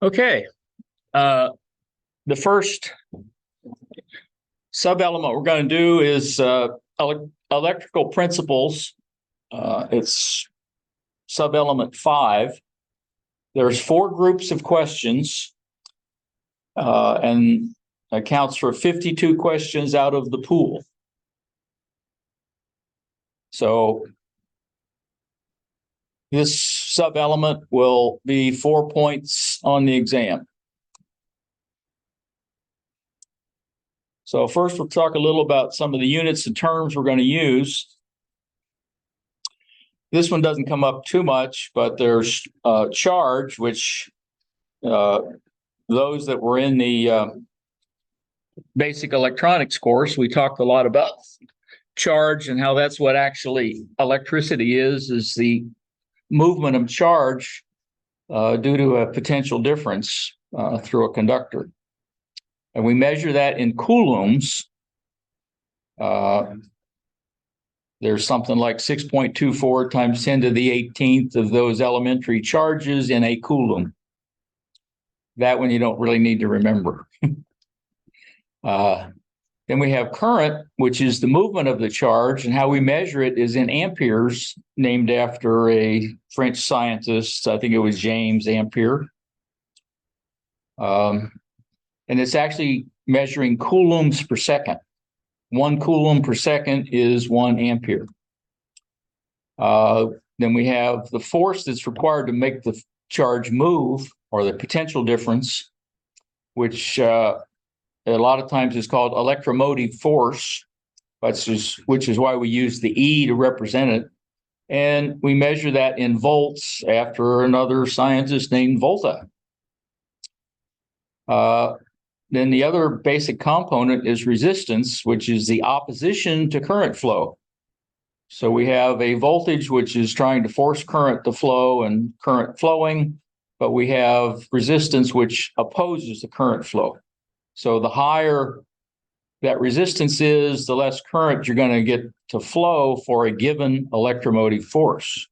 Okay. The first sub-element we're going to do is electrical principles. It's sub-element 5. There's 4 groups of questions and accounts for 52 questions out of the pool. So this sub-element will be 4 points on the exam. So first, we'll talk a little about some of the units and terms we're going to use. This one doesn't come up too much, but there's charge, which those that were in the basic electronics course, we talked a lot about charge and how that's what actually electricity is the movement of charge due to a potential difference through a conductor. And we measure that in coulombs. There's something like 6.24 times 10 to the 18th of those elementary charges in a coulomb. That one you don't really need to remember. Then we have current, which is the movement of the charge, and how we measure it is in amperes, named after a French scientist. I think it was James Ampere. And it's actually measuring coulombs per second. 1 coulomb per second is 1 ampere. Then we have the force that's required to make the charge move, or the potential difference, which a lot of times is called electromotive force, which is why we use the E to represent it. And we measure that in volts after another scientist named Volta. Then the other basic component is resistance, which is the opposition to current flow. So we have a voltage which is trying to force current to flow and current flowing, but we have resistance which opposes the current flow. So the higher that resistance is, the less current you're going to get to flow for a given electromotive force.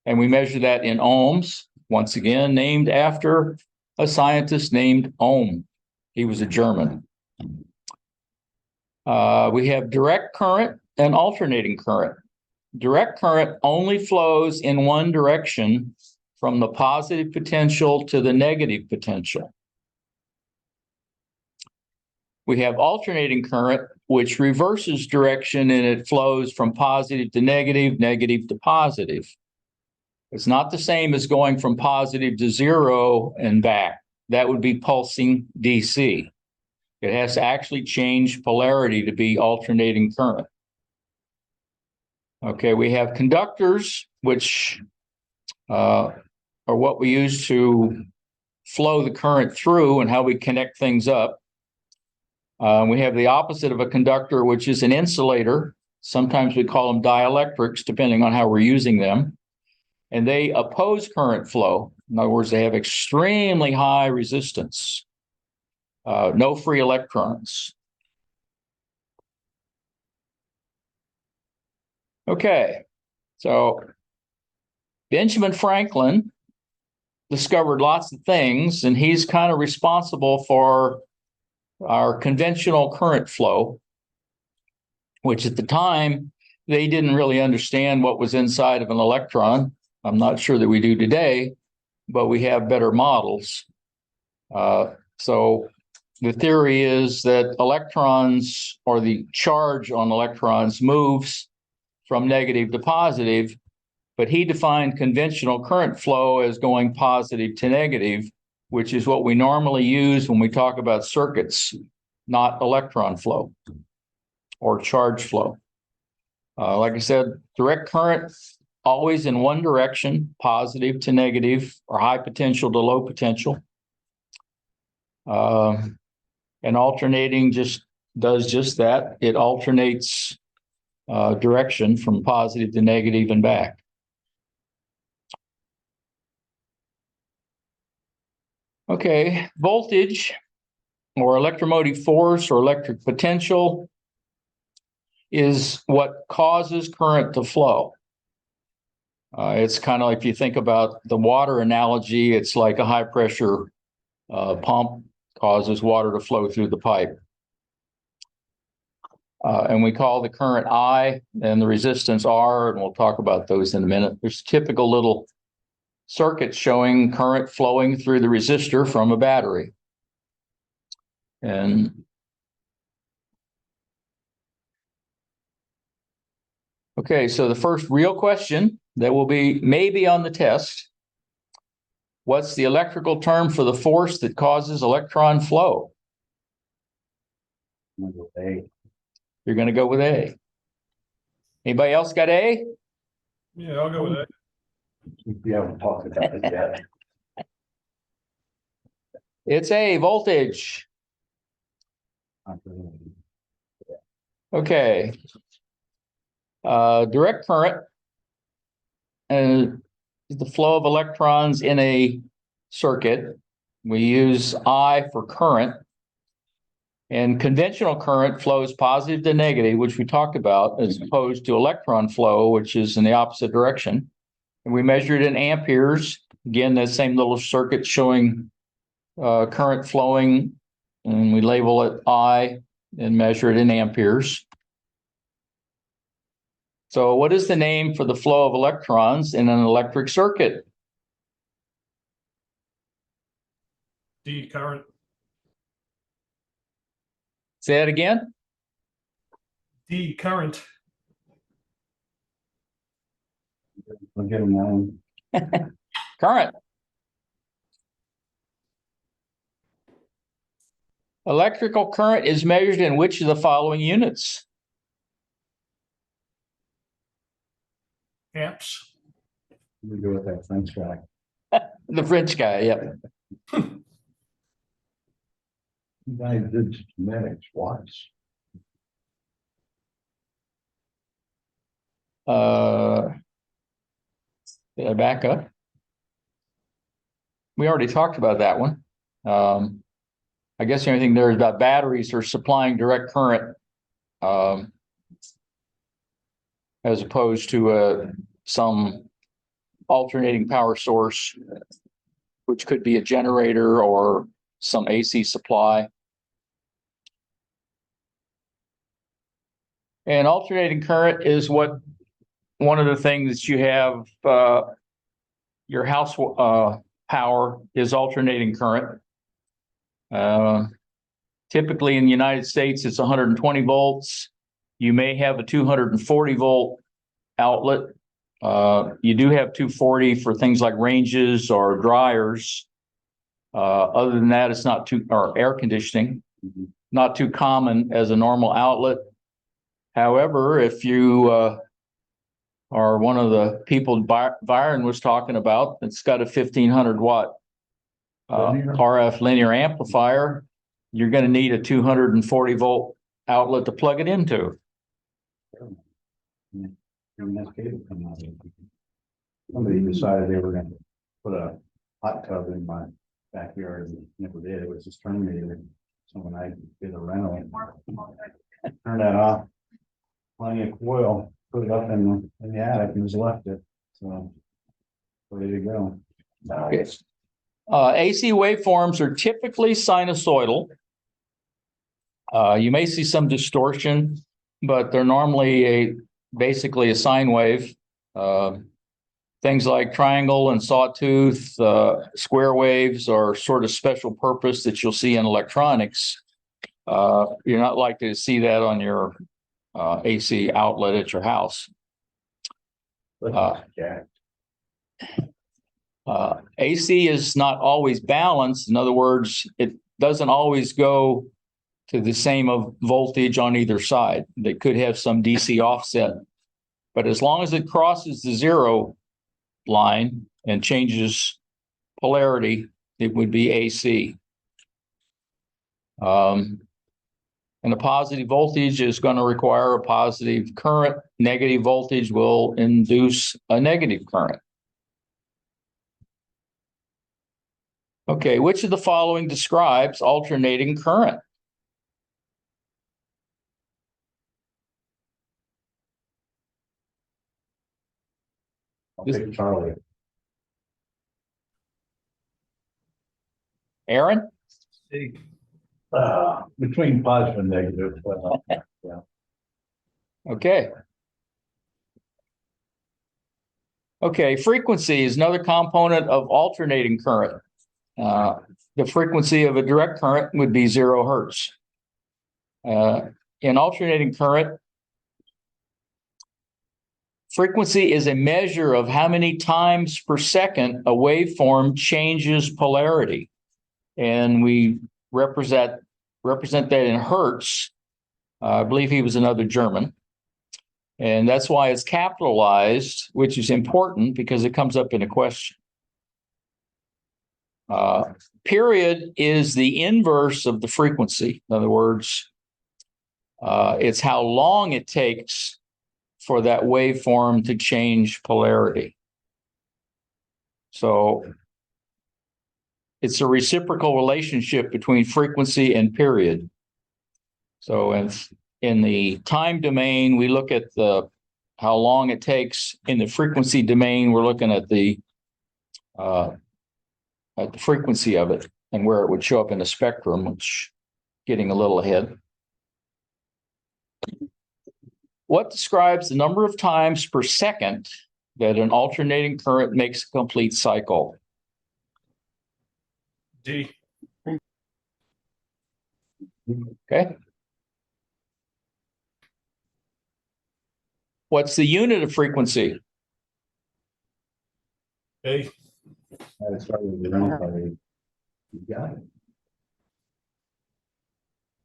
And we measure that in ohms, once again, named after a scientist named Ohm. He was a German. We have direct current and alternating current. Direct current only flows in one direction, from the positive potential to the negative potential. We have alternating current, which reverses direction, and it flows from positive to negative, negative to positive. It's not the same as going from positive to 0 and back. That would be pulsing DC. It has to actually change polarity to be alternating current. Okay, we have conductors, which are what we use to flow the current through and how we connect things up. We have the opposite of a conductor, which is an insulator. Sometimes we call them dielectrics, depending on how we're using them. And they oppose current flow. In other words, they have extremely high resistance, no free electrons. Okay, so Benjamin Franklin discovered lots of things, and he's kind of responsible for our conventional current flow, which at the time, they didn't really understand what was inside of an electron. I'm not sure that we do today, but we have better models. So the theory is that electrons, or the charge on electrons, moves from negative to positive, but he defined conventional current flow as going positive to negative, which is what we normally use when we talk about circuits, not electron flow or charge flow. Like I said, direct current always in one direction, positive to negative, or high potential to low potential. And alternating just does just that. It alternates direction from positive to negative and back. Okay, voltage, or electromotive force, or electric potential, is what causes current to flow. It's kind of like if you think about the water analogy, it's like a high pressure pump causes water to flow through the pipe. And we call the current I and the resistance R, and we'll talk about those in a minute. There's typical little circuits showing current flowing through the resistor from a battery. And okay, so the first real question that will be maybe on the test: what's the electrical term for the force that causes electron flow? I'm gonna go with A. You're going to go with A. Anybody else got A? Yeah, I'll go with that. We haven't talked about it yet. It's A, voltage. Okay. Direct current and the flow of electrons in a circuit. We use I for current. And conventional current flows positive to negative, which we talked about, as opposed to electron flow, which is in the opposite direction. And we measure it in amperes. Again, that same little circuit showing current flowing, and we label it I and measure it in amperes. So what is the name for the flow of electrons in an electric circuit? D current. Say that again? D current. We'll give them that one. Current. Electrical current is measured in which of the following units? Amps. We go with that French guy. The French guy, yep. You guys did genetics once. Did I back up? We already talked about that one. I guess the only thing there is about batteries are supplying direct current, as opposed to some alternating power source, which could be a generator or some AC supply. And alternating current is one of the things that you have, your house power is alternating current. Typically in the United States, it's 120 volts. You may have a 240 volt outlet. You do have 240 for things like ranges or dryers. Other than that, it's not too, or air conditioning, not too common as a normal outlet. However, if you are one of the people Byron was talking about, it's got a 1500 watt RF linear amplifier, you're going to need a 240 volt outlet to plug it into. Somebody decided they were gonna put a hot tub in my backyard and never did. It was just terminated. So when I did a rental, turn that off, plenty of coil, put it up in the attic and just left it. So ready to go. Okay. AC waveforms are typically sinusoidal. You may see some distortion, but they're normally basically a sine wave. Things like triangle and sawtooth, square waves are sort of special purpose that you'll see in electronics. You're not likely to see that on your AC outlet at your house. AC is not always balanced. In other words, it doesn't always go to the same of voltage on either side. They could have some DC offset, but as long as it crosses the zero line and changes polarity, it would be AC. And a positive voltage is going to require a positive current. Negative voltage will induce a negative current. Okay, which of the following describes alternating current? I'll pick Charlie. Aaron? D. Between positive and negative, Okay. Okay, frequency is another component of alternating current. The frequency of a direct current would be 0 hertz. In alternating current, frequency is a measure of how many times per second a waveform changes polarity. And we represent that in hertz. I believe he was another German. And that's why it's capitalized, which is important because it comes up in a question. Period is the inverse of the frequency. In other words, it's how long it takes for that waveform to change polarity. So it's a reciprocal relationship between frequency and period. So in the time domain, we look at how long it takes. In the frequency domain, we're looking at the frequency of it and where it would show up in the spectrum, which getting a little ahead. What describes the number of times per second that an alternating current makes a complete cycle? D. Okay. What's the unit of frequency? A. I started with the rental car. You got it.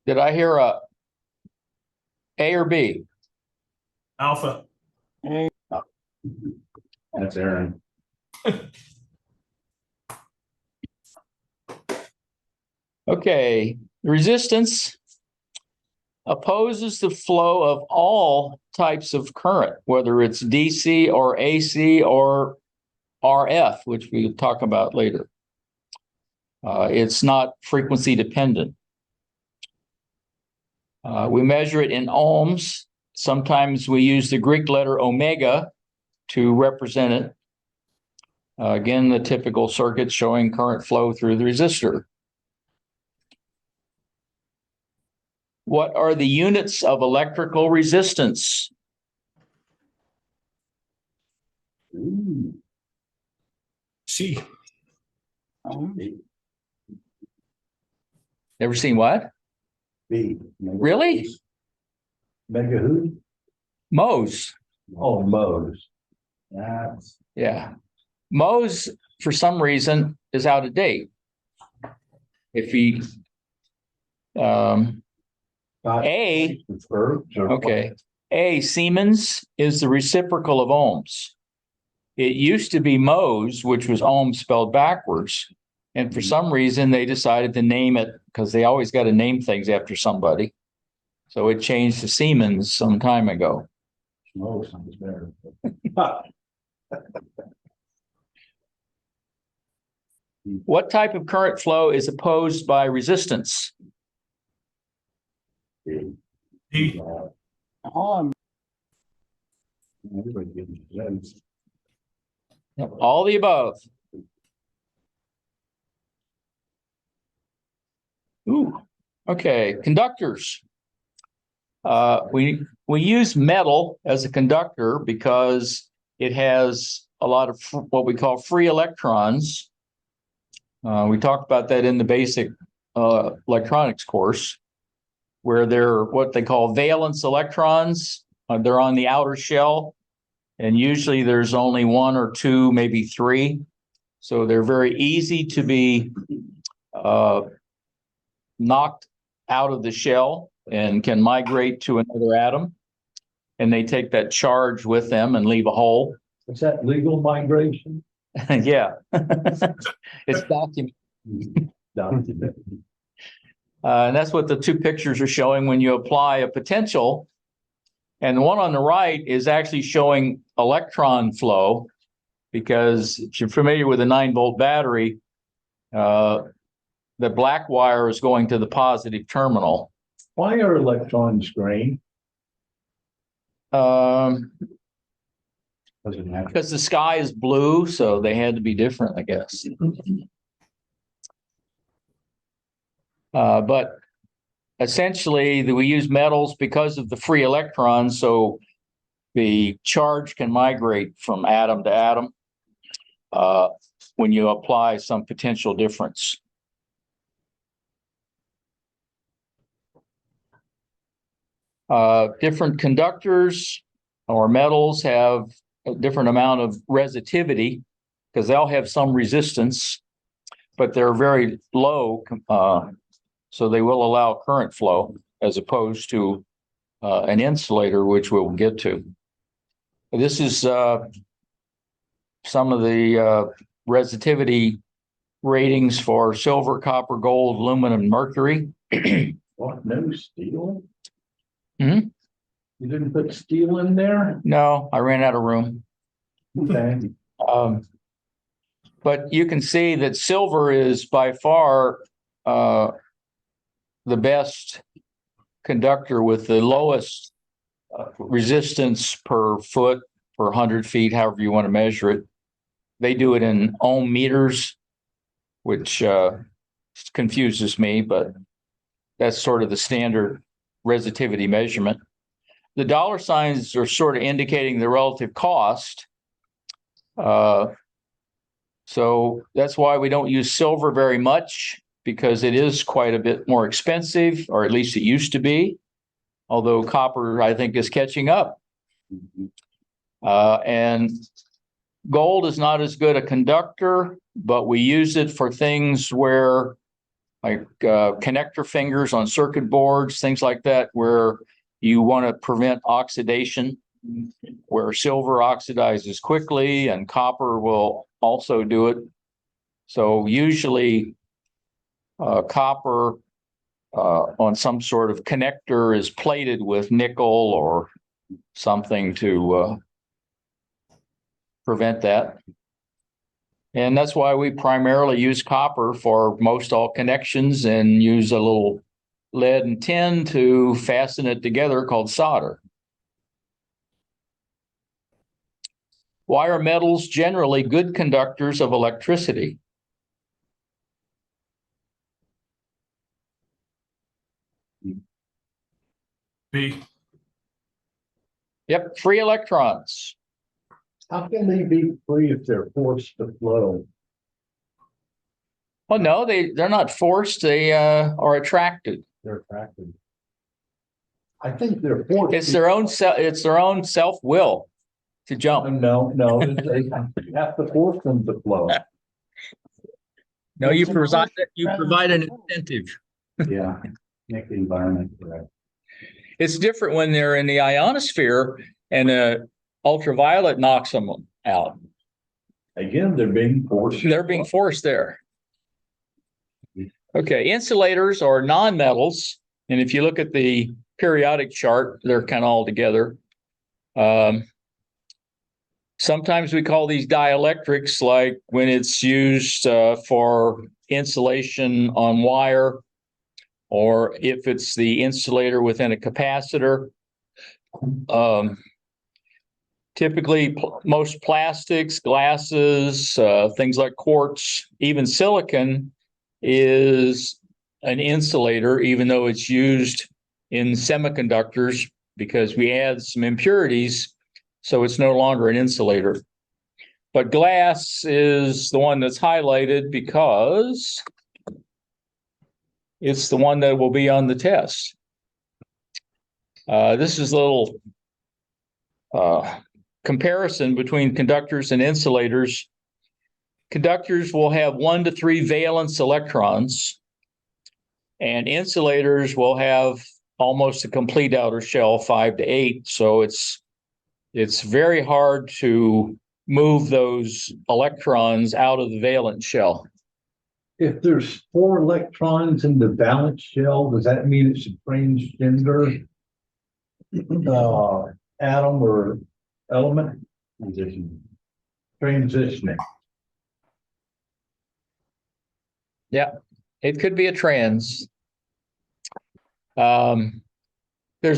Did I hear a or B? Alpha. That's Aaron. Okay, resistance opposes the flow of all types of current, whether it's DC or AC or RF, which we'll talk about later. It's not frequency dependent. We measure it in ohms. Sometimes we use the Greek letter omega to represent it. Again, the typical circuit showing current flow through the resistor. What are the units of electrical resistance? C. Never seen what? B. Really? Mega who? Mohs. Oh, Moe's. That's. Yeah. Mohs, for some reason, is out of date. If he, A, okay, A, Siemens is the reciprocal of ohms. It used to be Mohs, which was ohm spelled backwards. And for some reason, they decided to name it because they always got to name things after somebody. So it changed to Siemens some time ago. Oh, sounds better. What type of current flow is opposed by resistance? D. All the above. Ooh, okay, conductors. We use metal as a conductor because it has a lot of what we call free electrons. We talked about that in the basic electronics course, where they're what they call valence electrons. They're on the outer shell, and usually there's only 1 or 2, maybe 3. So they're very easy to be knocked out of the shell and can migrate to another atom. And they take that charge with them and leave a hole. Is that legal migration? Yeah. It's documented. And that's what the 2 pictures are showing when you apply a potential. And the one on the right is actually showing electron flow, because if you're familiar with a 9-volt battery, the black wire is going to the positive terminal. Why are electrons green? Well, Was it natural? because the sky is blue, so they had to be different, I guess. But essentially, we use metals because of the free electrons, so the charge can migrate from atom to atom when you apply some potential difference. Different conductors or metals have a different amount of resistivity because they'll have some resistance, but they're very low, so they will allow current flow as opposed to an insulator, which we'll get to. This is some of the resistivity ratings for silver, copper, gold, aluminum, and mercury. What, no steel? Hmm? You didn't put steel in there? No, I ran out of room. Okay. But you can see that silver is by far the best conductor with the lowest resistance per foot, per 100 feet, however you want to measure it. They do it in ohm meters, which confuses me, but that's sort of the standard resistivity measurement. The dollar signs are sort of indicating the relative cost. So that's why we don't use silver very much, because it is quite a bit more expensive, or at least it used to be. Although copper, I think, is catching up. And gold is not as good a conductor, but we use it for things where, like connector fingers on circuit boards, things like that, where you want to prevent oxidation, where silver oxidizes quickly and copper will also do it. So usually copper on some sort of connector is plated with nickel or something to prevent that. And that's why we primarily use copper for most all connections and use a little lead and tin to fasten it together called solder. Why are metals generally good conductors of electricity? B. Yep, free electrons. How can they be free if they're forced to flow? Well, no, they're not forced, they are attracted. They're attracted. I think they're forced. It's their own self-will to jump. No, they have to force them to flow. No, you provide an incentive. Yeah, make the environment correct. It's different when they're in the ionosphere and ultraviolet knocks them out. Again, they're being forced. They're being forced there. Okay, insulators are non-metals, and if you look at the periodic chart, they're kind of all together. Sometimes we call these dielectrics, like when it's used for insulation on wire, or if it's the insulator within a capacitor. Typically, most plastics, glasses, things like quartz, even silicon is an insulator, even though it's used in semiconductors because we add some impurities, so it's no longer an insulator. But glass is the one that's highlighted because it's the one that will be on the test. This is a little comparison between conductors and insulators. Conductors will have 1 to 3 valence electrons, and insulators will have almost a complete outer shell, 5 to 8. So it's very hard to move those electrons out of the valence shell. If there's 4 electrons in the valence shell, does that mean it's a transgender atom or element? Transitioning. Yeah, it could be a trans. There's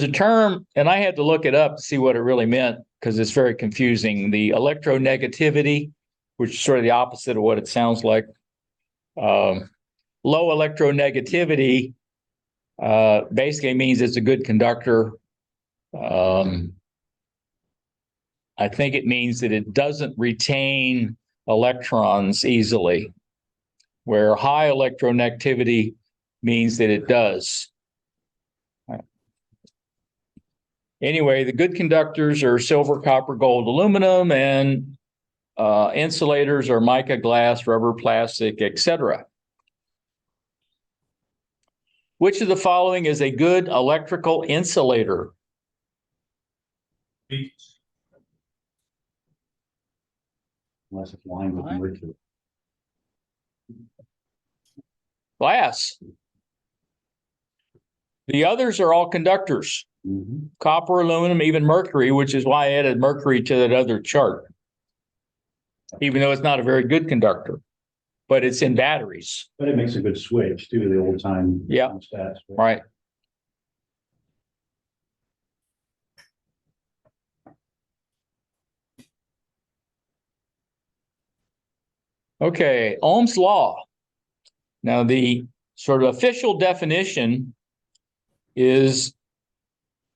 a term, and I had to look it up to see what it really meant. because it's very confusing. The electronegativity, which is sort of the opposite of what it sounds like. Low electronegativity basically means it's a good conductor. I think it means that it doesn't retain electrons easily, where high electronegativity means that it does. Anyway, the good conductors are silver, copper, gold, aluminum, and insulators are mica, glass, rubber, plastic, etc. Which of the following is a good electrical insulator? B. Unless it's lined with mercury. Glass. The others are all conductors. Mhm. Copper, aluminum, even mercury, which is why I added mercury to that other chart. Even though it's not a very good conductor, but it's in batteries, But it makes a good switch to the old time. Yeah. Stats. right? Okay, Ohm's law. Now, the sort of official definition is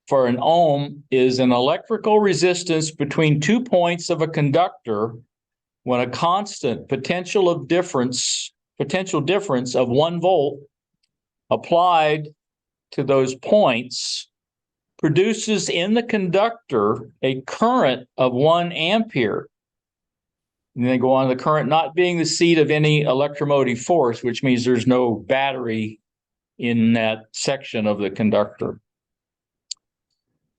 for an ohm is an electrical resistance between 2 points of a conductor when a constant potential difference of 1 volt applied to those points produces in the conductor a current of 1 ampere. And they go on the current not being the seat of any electromotive force, which means there's no battery in that section of the conductor.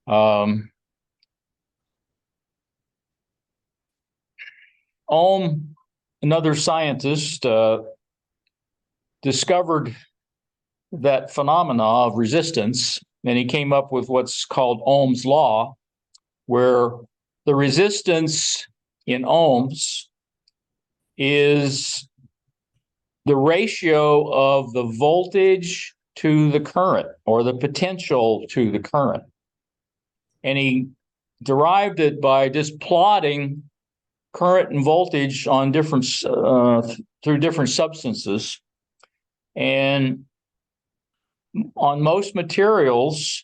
Ohm, another scientist, discovered that phenomena of resistance, and he came up with what's called Ohm's law, where the resistance in ohms is the ratio of the voltage to the current, or the potential to the current. And he derived it by just plotting current and voltage on different through different substances. And on most materials,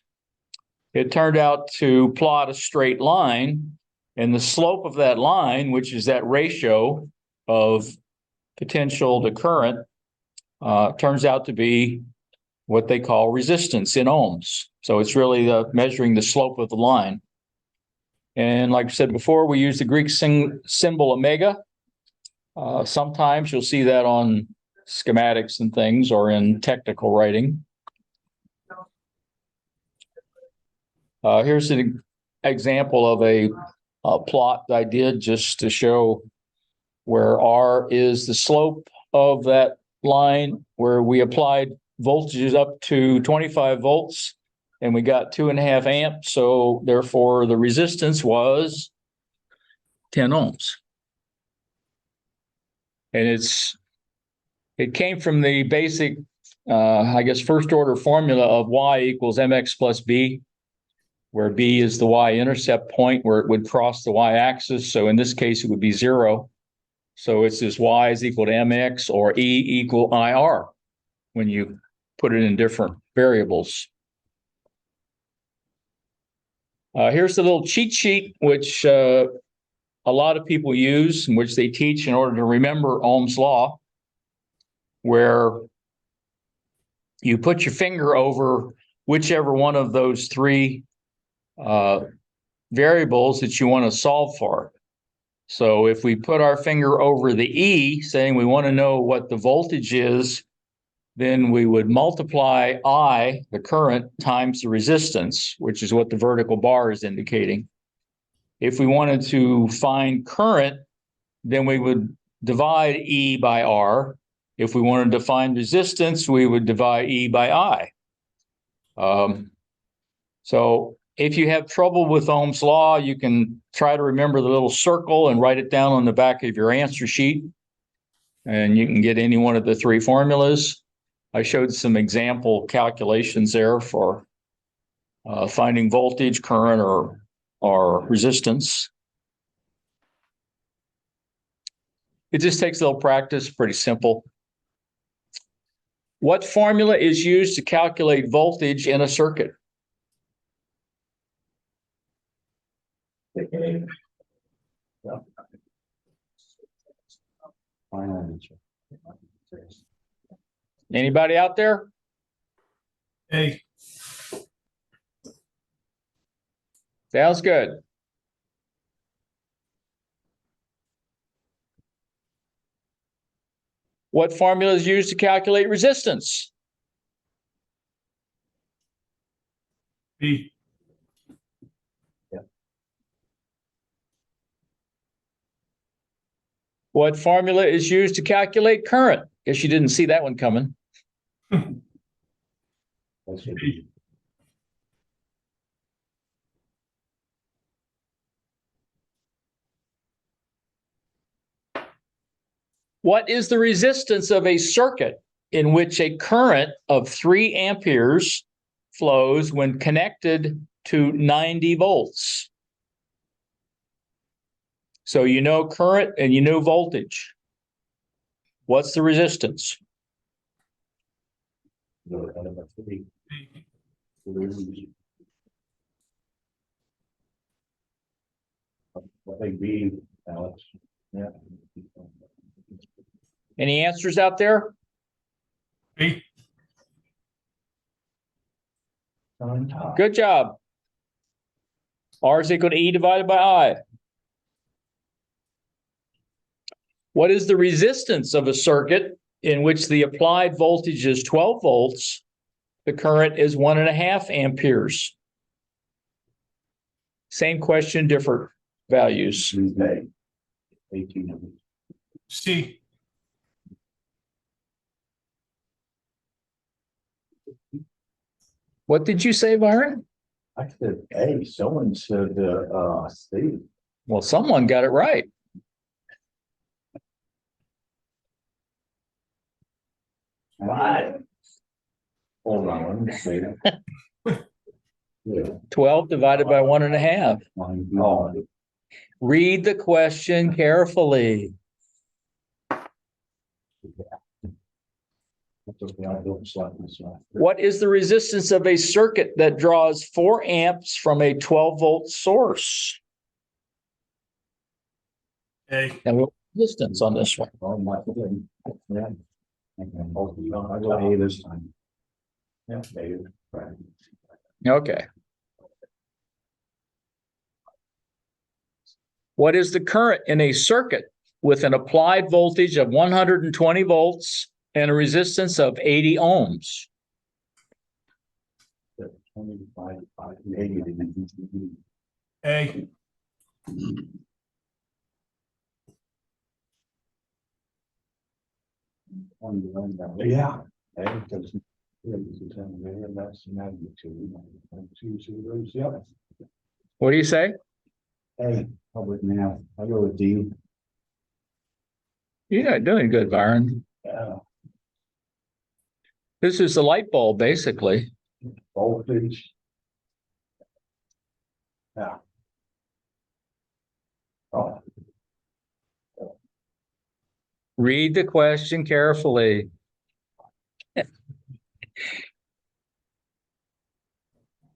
it turned out to plot a straight line, and the slope of that line, which is that ratio of potential to current, turns out to be what they call resistance in ohms. So it's really measuring the slope of the line. And like I said before, we use the Greek symbol omega. Sometimes you'll see that on schematics and things, or in technical writing. Here's an example of a plot I did just to show where R is the slope of that line, where we applied voltages up to 25 volts and we got 2.5 amps. So therefore the resistance was 10 ohms. And it came from the basic, I guess, first order formula of Y equals mx plus b, where b is the y-intercept point where it would cross the y-axis. So in this case, it would be 0. So it's this y is equal to mx, or E equal IR when you put it in different variables. Here's the little cheat sheet, which a lot of people use, in which they teach in order to remember Ohm's law, where you put your finger over whichever one of those 3 variables that you want to solve for. So if we put our finger over the E, saying we want to know what the voltage is, then we would multiply I, the current, times the resistance, which is what the vertical bar is indicating. If we wanted to find current, then we would divide E by R. If we wanted to find resistance, we would divide E by I. So if you have trouble with Ohm's law, you can try to remember the little circle and write it down on the back of your answer sheet. And you can get any one of the 3 formulas. I showed some example calculations there for finding voltage, current, or or resistance. It just takes a little practice, pretty simple. What formula is used to calculate voltage in a circuit? Anybody out there? A. Sounds good. What formula is used to calculate resistance? B. What formula is used to calculate current? Guess you didn't see that one coming. B. What is the resistance of a circuit in which a current of 3 amperes flows when connected to 90 volts? So you know current and you know voltage. What's the resistance? B. I think B, Alex. Yeah. Any answers out there? B. Good job. R is equal to E divided by I. What is the resistance of a circuit in which the applied voltage is 12 volts? The current is 1.5 amperes. Same question, different values. A. 18. C. What did you say, Byron? I said A, someone said, C. Well, someone got it right. What? Hold on, let me see. Yeah. 12 divided by 1.5. Oh, Read the question carefully. that's okay, I'll do it slightly, so. What is the resistance of a circuit that draws 4 amps from a 12-volt source? A. And we'll resistance on this one. Oh, my goodness. Yeah. I go A this time. Yeah, A. Right. Okay. What is the current in a circuit with an applied voltage of 120 volts and a resistance of 80 ohms? 25, 80. A. Yeah. A, because that's magnitude. Yep. What do you say? A, public now. I go with D. You're not doing good, Byron. Yeah. This is the light bulb, basically. Voltage. Yeah. Oh, Read the question carefully.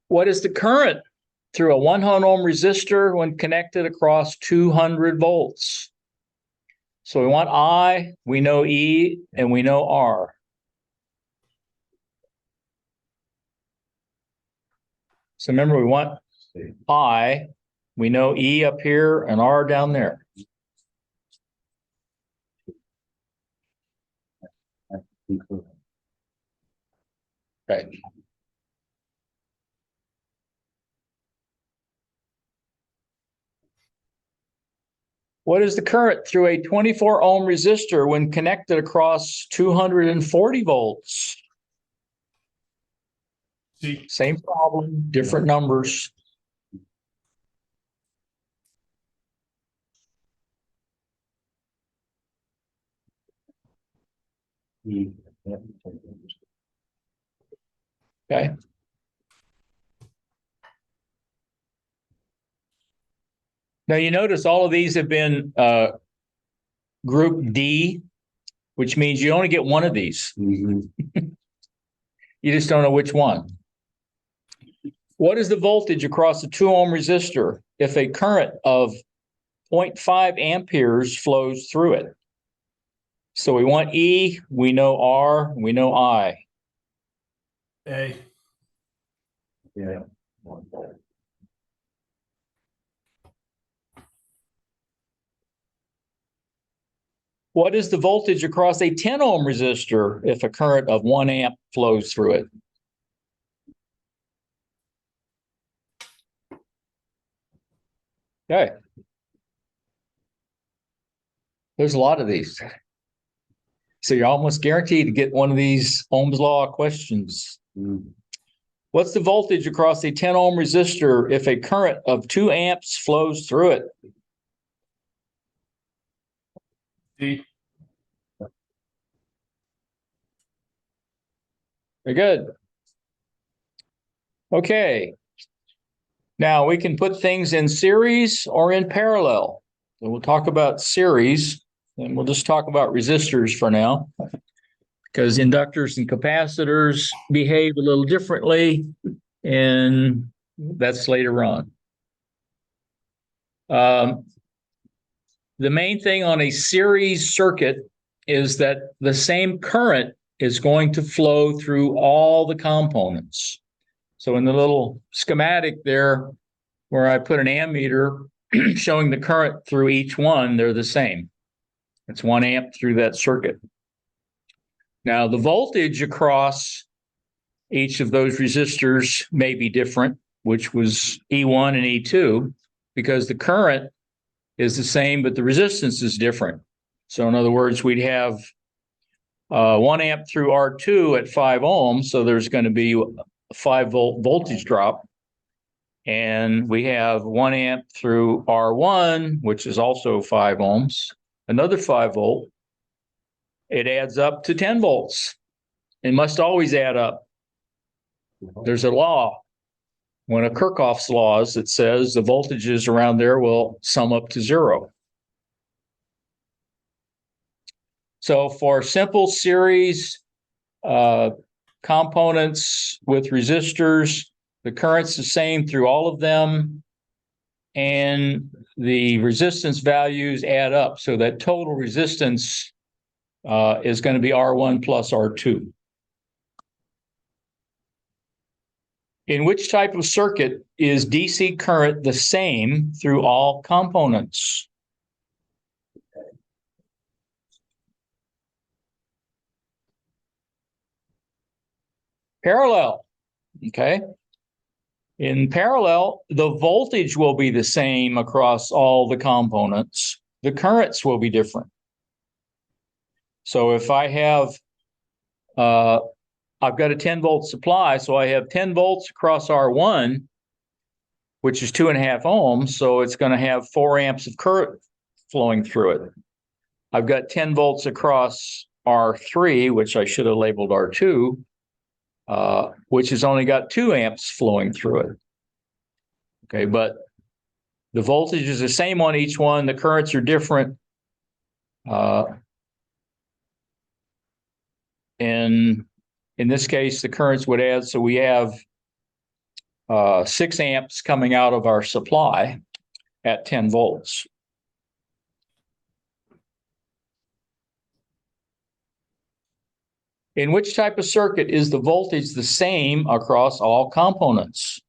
What is the current through a 100 ohm resistor when connected across 200 volts? So we want I, we know E, and we know R. So remember, we want I, we know E up here and R down there. Okay. What is the current through a 24 ohm resistor when connected across 240 volts? C. Same problem, different numbers. E. Okay. Now you notice all of these have been group D, which means you only get one of these. Mhm. You just don't know which one. What is the voltage across a 2-ohm resistor if a current of 0.5 amperes flows through it? So we want E, we know R, we know I. A. Yeah. What is the voltage across a 10-ohm resistor if a current of 1 amp flows through it? Okay. There's a lot of these. So you're almost guaranteed to get one of these Ohm's law questions. Mm. What's the voltage across a 10-ohm resistor if a current of 2 amps flows through it? D. Very good. Okay. Now we can put things in series or in parallel. So we'll talk about series, and we'll just talk about resistors for now, because inductors and capacitors behave a little differently, and that's later on. The main thing on a series circuit is that the same current is going to flow through all the components. So in the little schematic there, where I put an ammeter showing the current through each one, they're the same. It's 1 amp through that circuit. Now, the voltage across each of those resistors may be different, which was E1 and E2, because the current is the same, but the resistance is different. So in other words, we'd have 1 amp through R2 at 5 ohms, so there's going to be a 5-volt voltage drop. And we have 1 amp through R1, which is also 5 ohms, another 5 volt. It adds up to 10 volts. It must always add up. There's a law, one of Kirchhoff's laws, that says the voltages around there will sum up to 0. So for simple series components with resistors, the current's the same through all of them, and the resistance values add up. So that total resistance is going to be R1 plus R2. In which type of circuit is DC current the same through all components? Parallel, okay? In parallel, the voltage will be the same across all the components. The currents will be different. So if I have, I've got a 10-volt supply, so I have 10 volts across R1, which is 2.5 ohms, so it's going to have 4 amps of current flowing through it. I've got 10 volts across R3, which I should have labeled R2, which has only got 2 amps flowing through it. Okay, but the voltage is the same on each one. The currents are different. And in this case, the currents would add, so we have 6 amps coming out of our supply at 10 volts. In which type of circuit is the voltage the same across all components?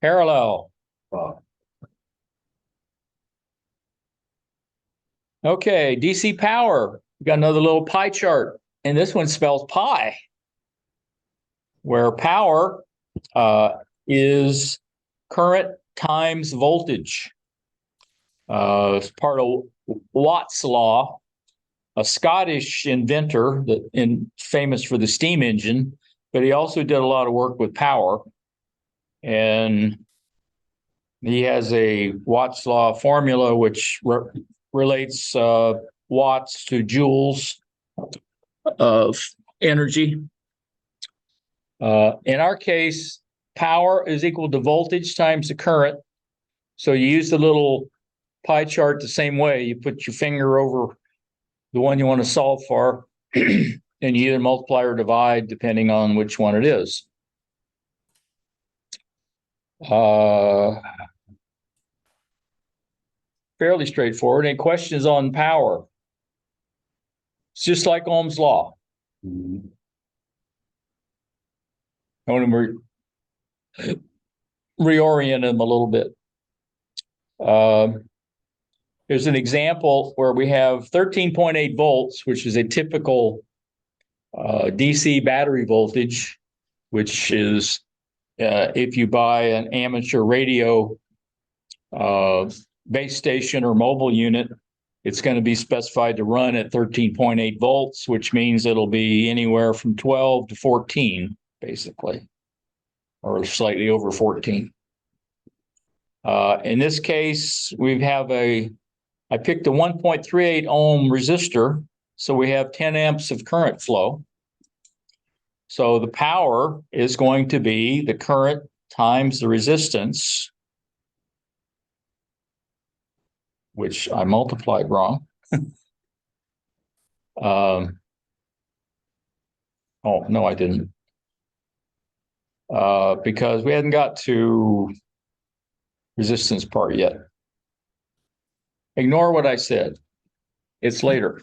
Parallel. Okay, DC power. We got another little pie chart, and this one spells pi, where power is current times voltage. It's part of Watt's law, a Scottish inventor famous for the steam engine, but he also did a lot of work with power. And he has a Watt's law formula which relates watts to joules of energy. In our case, power is equal to voltage times the current. So you use the little pie chart the same way. You put your finger over the one you want to solve for, and you either multiply or divide depending on which one it is. Fairly straightforward. Any questions on power? It's just like Ohm's law. Mhm. I want to reorient them a little bit. Here's an example where we have 13.8 volts, which is a typical DC battery voltage, which is if you buy an amateur radio base station or mobile unit, it's going to be specified to run at 13.8 volts, which means it'll be anywhere from 12 to 14, basically, or slightly over 14. In this case, I picked a 1.38 ohm resistor, so we have 10 amps of current flow. So the power is going to be the current times the resistance, which I multiplied wrong. Oh, no, I didn't. Because we hadn't got to resistance part yet. Ignore what I said. It's later,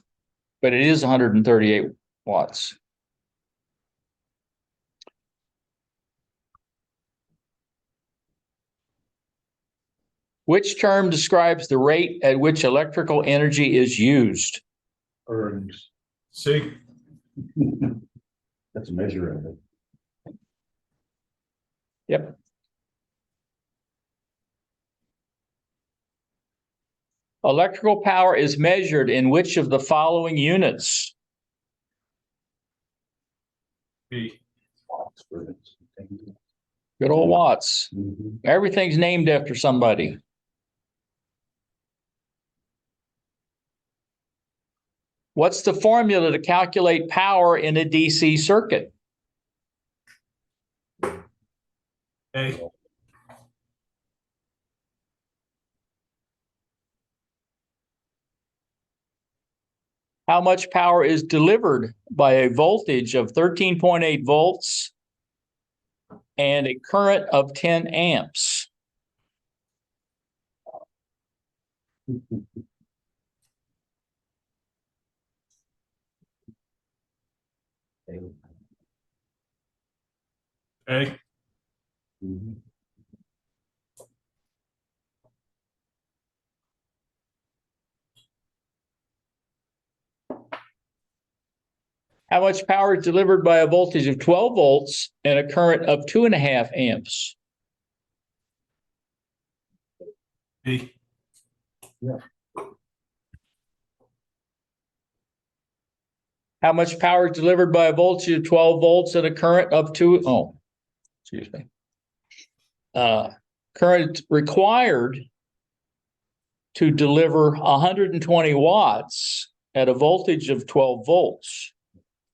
but it is 138 watts. Which term describes the rate at which electrical energy is used? Ergs. C. That's a measure of it. Yep. Electrical power is measured in which of the following units? B. Good old watts. Mhm. Everything's named after somebody. What's the formula to calculate power in a DC circuit? A. How much power is delivered by a voltage of 13.8 volts and a current of 10 amps? A. Mhm. How much power is delivered by a voltage of 12 volts and a current of 2.5 amps? B. How much power is delivered by a voltage of 12 volts and a current of excuse me. Current required to deliver 120 watts at a voltage of 12 volts.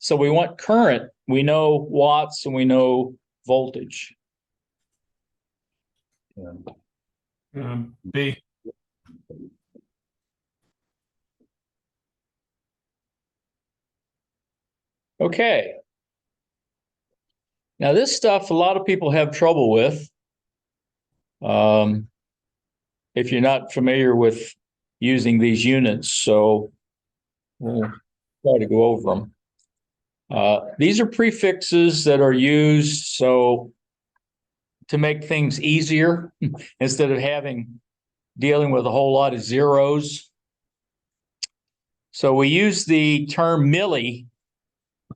So we want current, we know watts, and we know voltage. B. Okay. Now this stuff, a lot of people have trouble with. If you're not familiar with using these units, so we'll try to go over them. These are prefixes that are used so to make things easier instead of dealing with a whole lot of zeros. So we use the term milli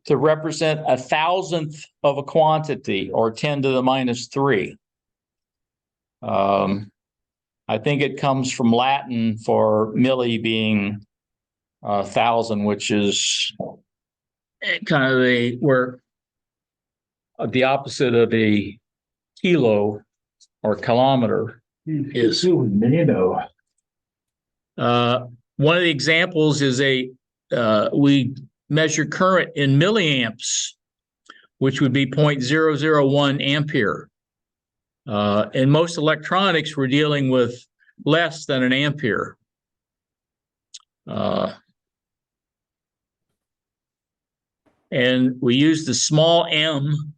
to represent 1,000th of a quantity, or 10 to the minus 3. I think it comes from Latin for milli being 1,000, which is kind of the opposite of a kilo or kilometer is. Nano. One of the examples is we measure current in milliamps, which would be 0.001 ampere. In most electronics, we're dealing with less than an ampere. And we use the small m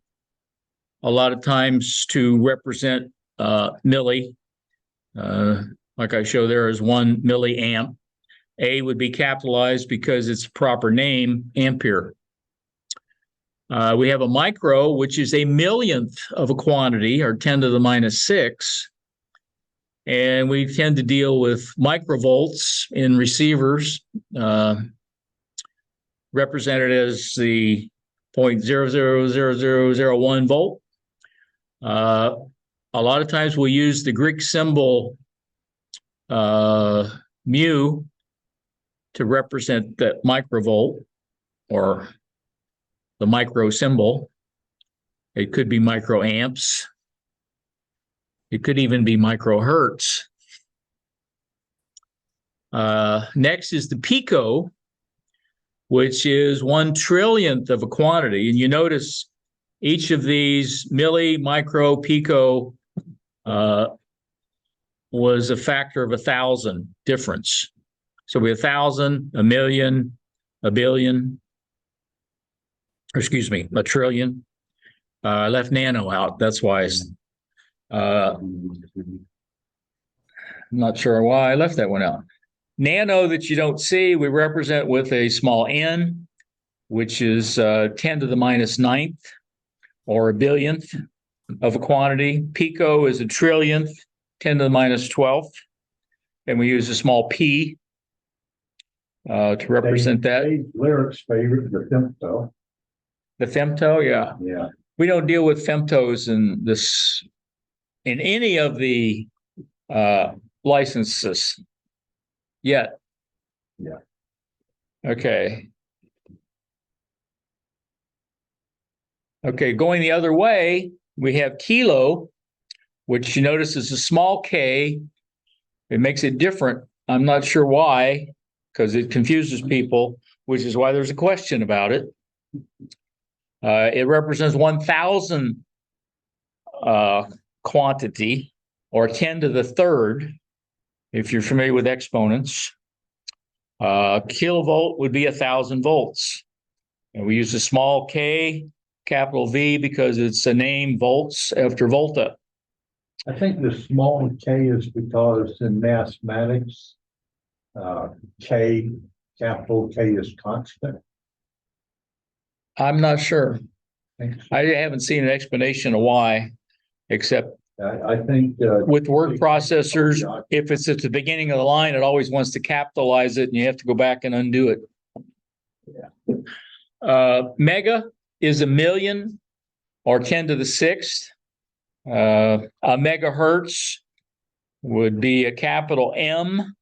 a lot of times to represent milli. Like I show there is 1 milliamp. A would be capitalized because it's proper name, ampere. We have a micro, which is a millionth of a quantity, or 10 to the minus 6. And we tend to deal with microvolts in receivers, represented as the 0.000001 volt. A lot of times we'll use the Greek symbol mu to represent that microvolt, or the micro symbol. It could be microamps. It could even be microhertz. Next is the pico, which is 1 trillionth of a quantity. And you notice each of these milli, micro, pico was a factor of 1,000 difference. So we have 1,000, a million, a billion, or excuse me, a trillion. I left nano out. That's why I'm not sure why I left that one out. Nano that you don't see, we represent with a small n, which is 10 to the minus 9th, or a billionth of a quantity. Pico is a trillionth, 10 to the minus 12th. And we use a small p to represent that. Lyric's favorite, the femto. The femto, yeah. Yeah. We don't deal with femtos in any of the licenses yet. Yeah. Okay. Okay, going the other way, we have kilo, which you notice is a small k. It makes it different. I'm not sure why, because it confuses people, which is why there's a question about it. It represents 1,000 quantity, or 10 to the third, if you're familiar with exponents. Kilovolt would be 1,000 volts. And we use a small k, capital V, because it's a name, volts, after volta. I think the small k is because in mathematics, K, capital K is constant. I'm not sure. I haven't seen an explanation of why, except I think with word processors, if it's at the beginning of the line, it always wants to capitalize it and you have to go back and undo it. Mega is a million, or 10 to the 6th. A megahertz would be a capital M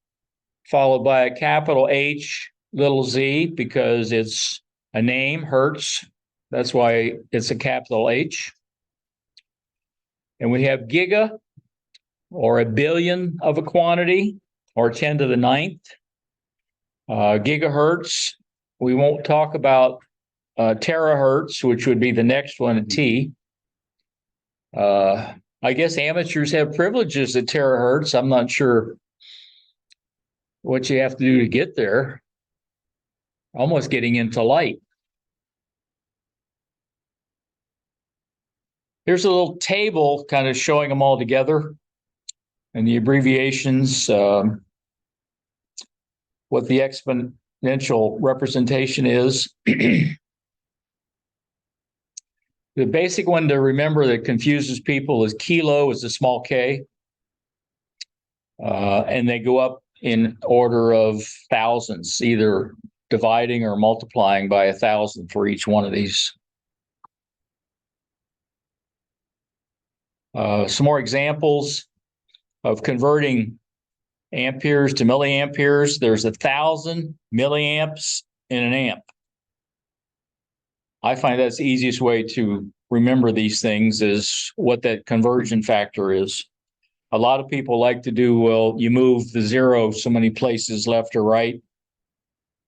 followed by a capital H, little z, because it's a name, hertz. That's why it's a capital H. And we have giga, or a billion of a quantity, or 10 to the 9th. Gigahertz, we won't talk about terahertz, which would be the next one, a T. I guess amateurs have privileges at terahertz. I'm not sure what you have to do to get there. Almost getting into light. Here's a little table kind of showing them all together and the abbreviations, what the exponential representation is. The basic one to remember that confuses people is kilo is a small k. And they go up in order of thousands, either dividing or multiplying by 1,000 for each one of these. Some more examples of converting amperes to milliamperes. There's 1,000 milliamps in an amp. I find that's the easiest way to remember these things, is what that conversion factor is. A lot of people like to do, well, you move the zero so many places left or right.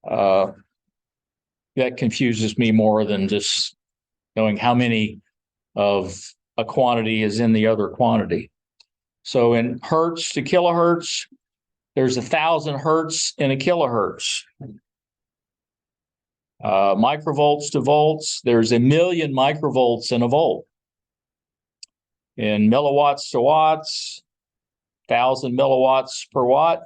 That confuses me more than just knowing how many of a quantity as in the other quantity. So in hertz to kilohertz, there's 1,000 hertz in a kilohertz. Microvolts to volts, there's 1,000,000 microvolts in a volt. In milliwatts to watts, 1,000 milliwatts per watt.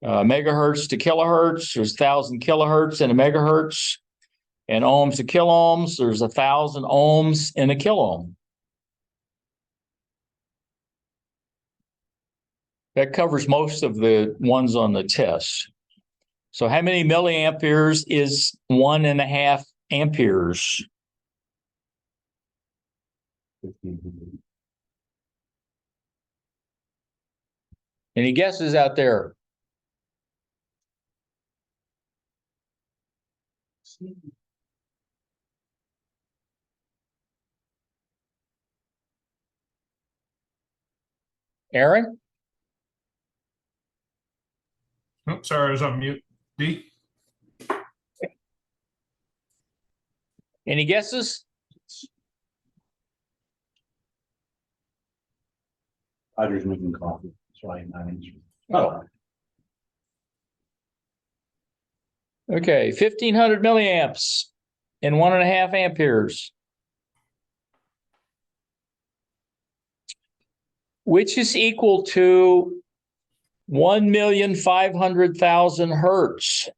Megahertz to kilohertz, there's 1,000 kilohertz in a megahertz. And ohms to kiloohms, there's 1,000 ohms in a kiloohm. That covers most of the ones on the test. So how many milliamperes is 1.5 amperes? 1,500. Any guesses out there? Aaron? Oh, sorry, I was on mute. D. Any guesses? Roger's making coffee. That's why I'm not answering. Oh. Okay, 1,500 milliamps and 1.5 amperes. Which is equal to 1,500,000 hertz.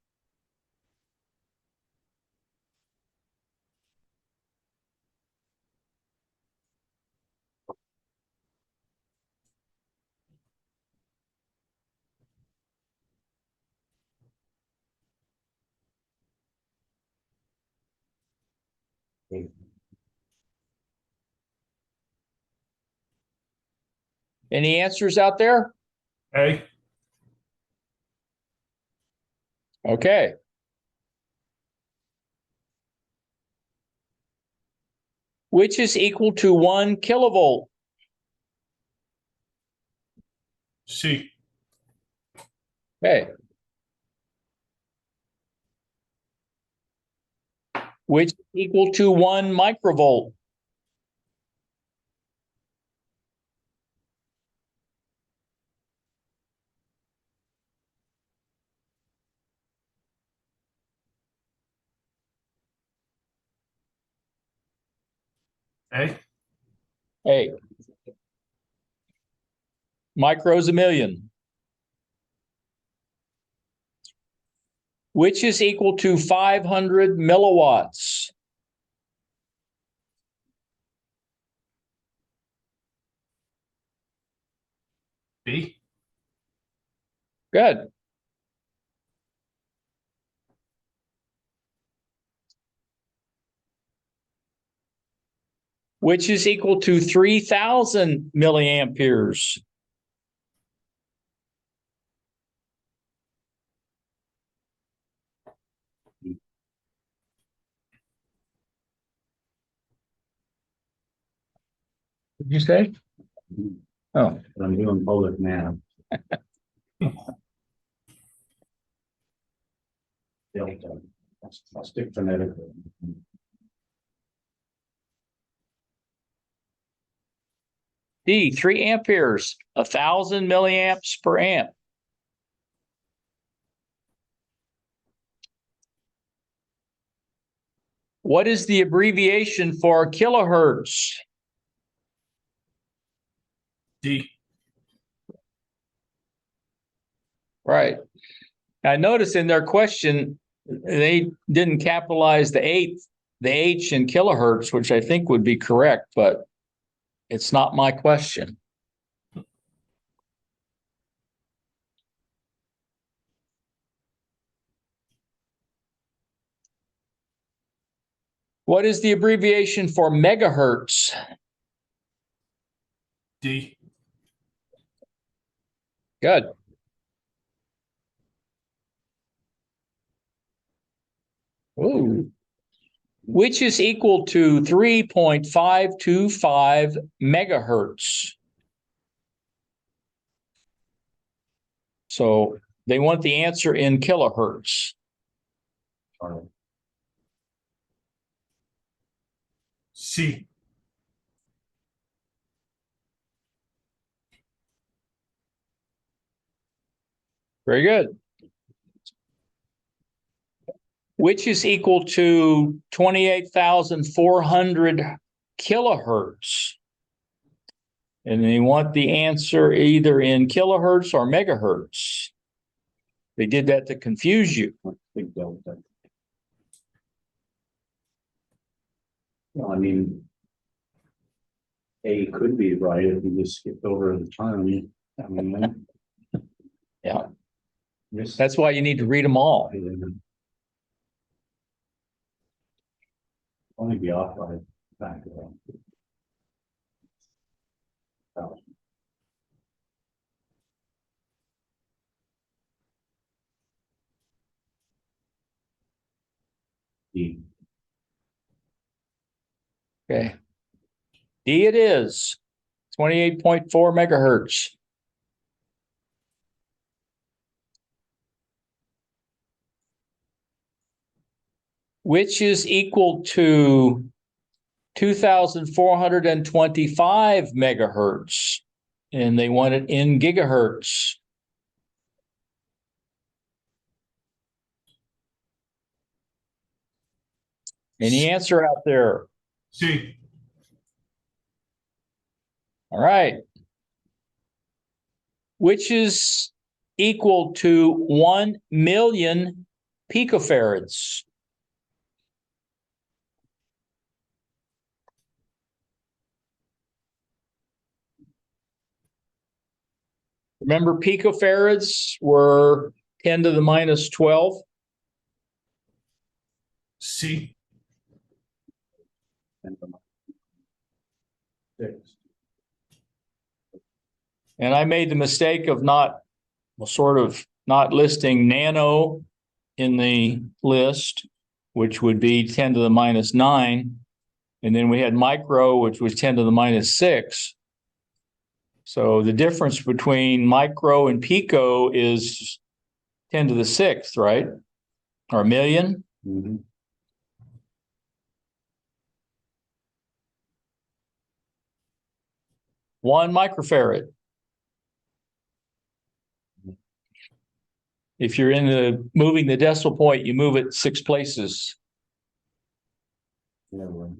Any answers out there? A. Okay. Which is equal to 1 kilovolt. C. Okay. Which is equal to 1 microvolt. A. Hey. Micro's 1,000,000. Which is equal to 500 milliwatts. B. Good. Which is equal to 3,000 milliamperes. What did you say? Oh, But I'm doing public now. Delta. I'll stick phonetically. D, 3 amperes, 1,000 milliamps per amp. What is the abbreviation for kilohertz? D. Right. I noticed in their question, they didn't capitalize the H in kilohertz, which I think would be correct, but it's not my question. What is the abbreviation for megahertz? D. Good. Ooh. Which is equal to 3.525 megahertz. So they want the answer in kilohertz. Charlie. C. Very good. Which is equal to 28,400 kilohertz. And they want the answer either in kilohertz or megahertz. They did that to confuse you. Big delta. Well, I mean. A could be right if you just skipped over the term. I mean. Yeah. This. That's why you need to read them all. Only be off by back. D. Okay. D it is. 28.4 megahertz. Which is equal to 2,425 megahertz. And they want it in gigahertz. Any answer out there? C. All right. Which is equal to 1 million picofarads. Remember, picofarads were 10 to the minus 12. C. And 6. And I made the mistake of not listing nano in the list, which would be 10 to the minus 9. And then we had micro, which was 10 to the minus 6. So the difference between micro and pico is 10 to the 6th, right? Or a million. Mm-hmm. One microfarad. If you're in the moving the decimal point, you move it 6 places. Yeah, well,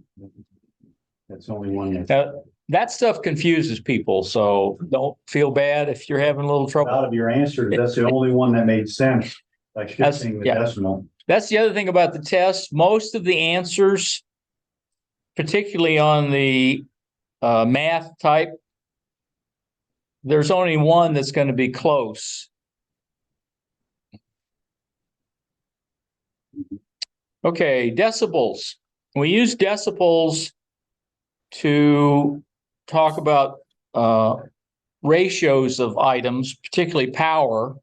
that's the only one that's That stuff confuses people, so don't feel bad if you're having a little out trouble. of your answers. That's the only one that made sense. Like That's- shifting the yeah. decimal. That's the other thing about the test. Most of the answers, particularly on the math type, there's only one that's going to be close. Okay, decibels. We use decibels to talk about ratios of items, particularly power,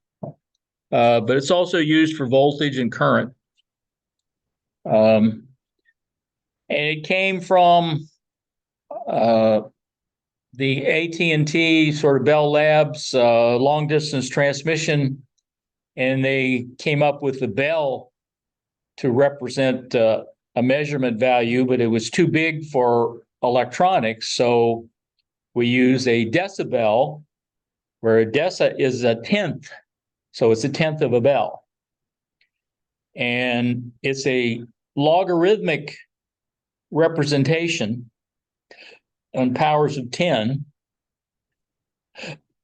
but it's also used for voltage and current. And it came from the AT&T sort of Bell Labs long distance transmission, and they came up with the bell to represent a measurement value, but it was too big for electronics. So we use a decibel, where a deci is a tenth. So it's a tenth of a bell. And it's a logarithmic representation on powers of 10.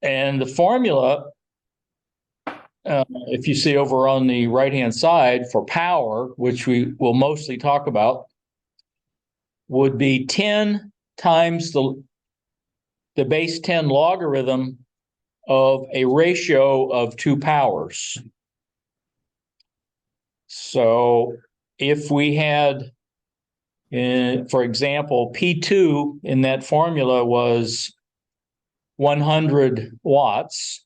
And the formula, if you see over on the right-hand side for power, which we will mostly talk about, would be 10 times the base 10 logarithm of a ratio of 2 powers. So if we had, for example, P2 in that formula was 100 watts,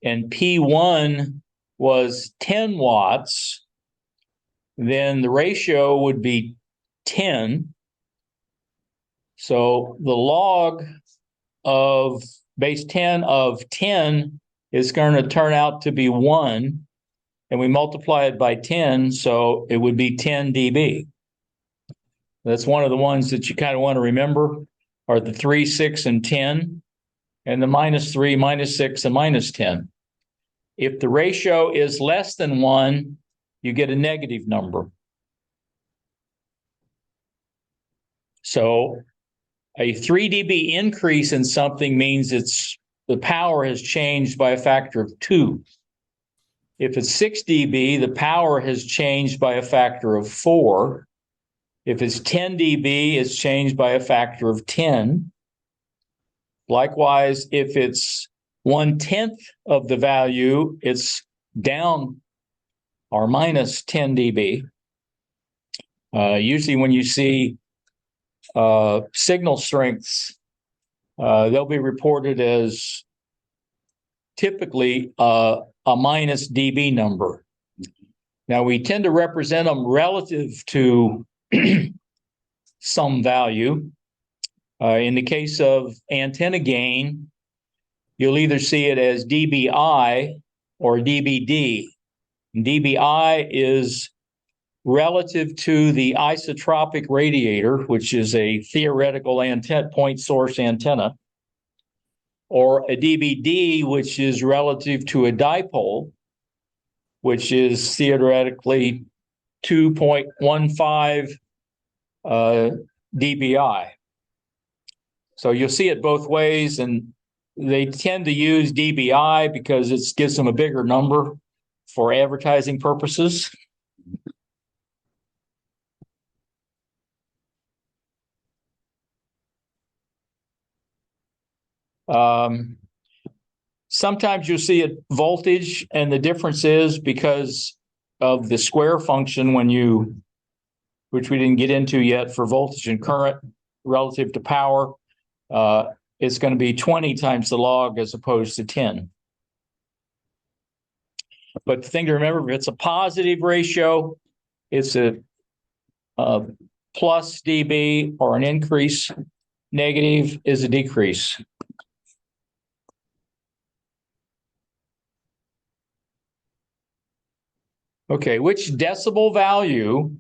and P1 was 10 watts, then the ratio would be 10. So the log of base 10 of 10 is going to turn out to be 1, and we multiply it by 10, so it would be 10 dB. That's one of the ones that you kind of want to remember are the 3, 6, and 10, and the -3, -6, and -10. If the ratio is less than 1, you get a negative number. So a 3 dB increase in something means the power has changed by a factor of 2. If it's 6 dB, the power has changed by a factor of 4. If it's 10 dB, it's changed by a factor of 10. Likewise, if it's 1/10 of the value, it's down or minus 10 dB. Usually when you see signal strengths, they'll be reported as typically a minus dB number. Now we tend to represent them relative to some value. In the case of antenna gain, you'll either see it as dBi or dBd. dBi is relative to the isotropic radiator, which is a theoretical antenna, point source antenna, or a dBd, which is relative to a dipole, which is theoretically 2.15 dBi. So you'll see it both ways, and they tend to use dBi because it gives them a bigger number for advertising purposes. Sometimes you'll see a voltage, and the difference is because of the square function which we didn't get into yet for voltage and current relative to power. It's going to be 20 times the log as opposed to 10. But the thing to remember, if it's a positive ratio, it's a plus dB, or an increase. Negative is a decrease. Okay, which decibel value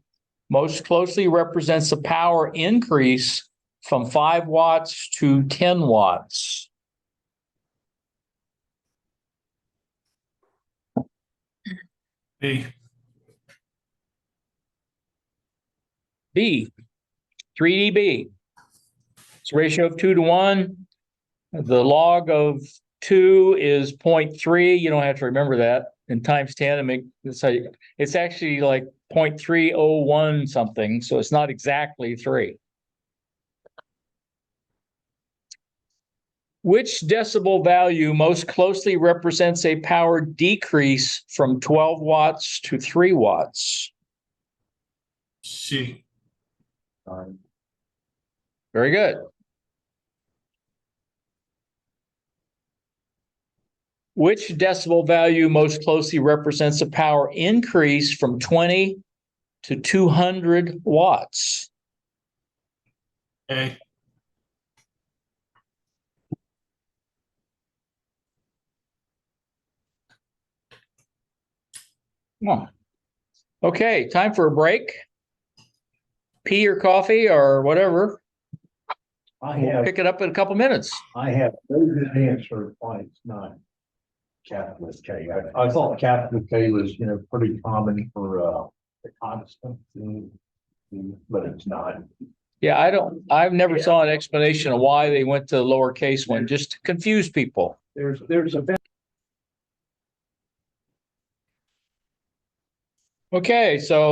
most closely represents a power increase from 5 watts to 10 watts? B. B, 3 dB. It's a ratio of 2 to 1. The log of 2 is 0.3. You don't have to remember that. And times 10, it's actually like 0.301 something. So it's not exactly 3. Which decibel value most closely represents a power decrease from 12 watts to 3 watts? C. Very good. Which decibel value most closely represents a power increase from 20 to 200 watts? A. Oh. Okay, time for a break. Tea or coffee or whatever. We'll pick it up in a couple minutes. I have no good answer why it's not capital K. I thought capital K was, pretty common for the constant, but it's not. Yeah, I've never saw an explanation of why they went to the lowercase one, just to confuse people. There's a Okay, so